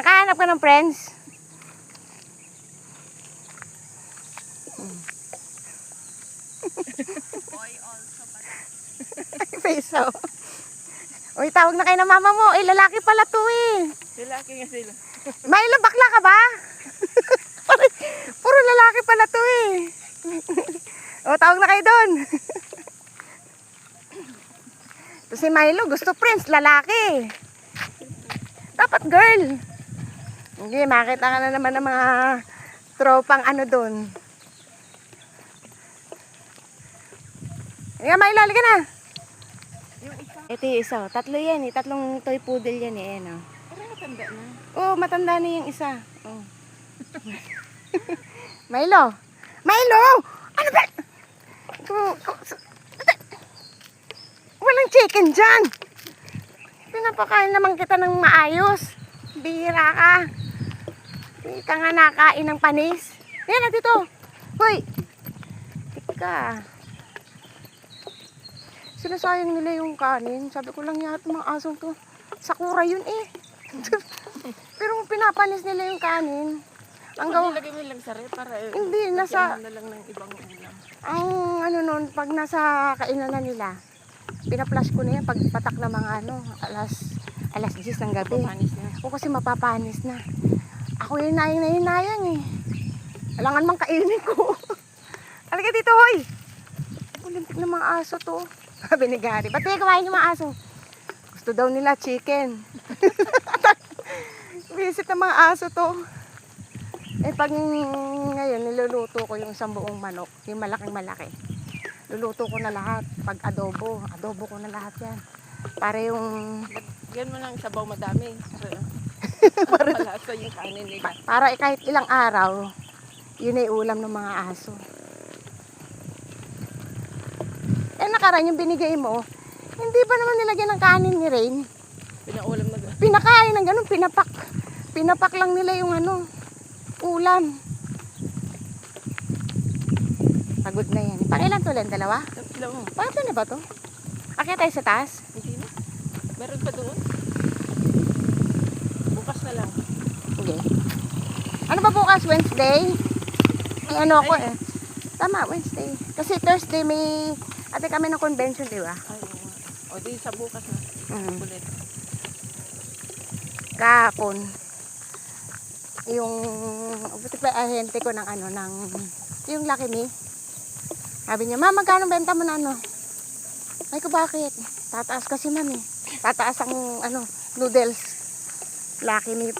Nakahanap ka ng friends? Boy also pala. Peso. Uy, tawag na kayo ng mama mo. Eh, lalaki pala to eh. Lalaki nga sila. Milo, bakla ka ba? Puro lalaki pala to eh. O, tawag na kayo doon. Si Milo, gusto friends, lalaki. Dapat girl. Hindi, makita ka na naman ng mga tropang ano doon. Ayan, Milo, halika na. Yung isa. Ito yung isa. Tatlo yan eh. Tatlong toy poodle yan eh. Ano? Parang matanda na. Oh, matanda na yung isa. Oh. Milo! Milo! Ano ba? Walang chicken dyan. Pinapakain naman kita ng maayos. Bihira ka. Hindi ka nga nakain ng panis. Yan na dito. Hoy! Tika. Sinasayang nila yung kanin. Sabi ko lang yata mga asong to. Sakura yun eh. Pero pinapanis nila yung kanin. Ang gawa. Nilagay mo lang sa rep para Hindi, nasa. na lang ng ibang ulam. Ang ano nun, pag nasa kainan na nila, pinaplash ko na yan pag patak na mga ano, alas 10 ng gabi. Papanis na. O kasi mapapanis na. Ako yung hinayang eh. Alangan mang kainin ko. Halika dito, hoy! Ulintik ng mga aso to. Sabi ni Gary, ba't kayo kumain yung mga aso? Gusto daw nila chicken. Visit ng mga aso to. Eh pag ngayon niluluto ko yung isang buong manok, yung malaking malaki. Luluto ko na lahat. Pag adobo ko na lahat yan. Para yung Lagyan mo ng sabaw madami. Para malasa yung kanin nila. para kahit ilang araw, yun ay ulam ng mga aso. Eh nakaraan yung binigay mo, hindi ba naman nilagyan ng kanin ni Rain? Pinaulam na gano'n. Pinakain ng ganun, pinapak. Pinapak lang nila yung ano, ulam. Pagod na yan. Pangilan to, Len? Dalawa? Tatlo mo. Pangatlo na ba to? Akit tayo sa taas? Hindi na. Meron pa doon. Bukas na lang. Sige. Ano ba bukas? Wednesday? May ano ako eh. Tama, Wednesday. Kasi Thursday may ate kami ng convention, di ba? Ay, oo nga. O di sa bukas na. Ulit. Kahapon. Yung buti pa ahente ko ng ano, ng yung Lucky Me. Sabi niya, "Ma, magkano benta mo na ano?" Ay ko, bakit? Tataas kasi mami. Tataas ang ano, noodles. Lucky Me.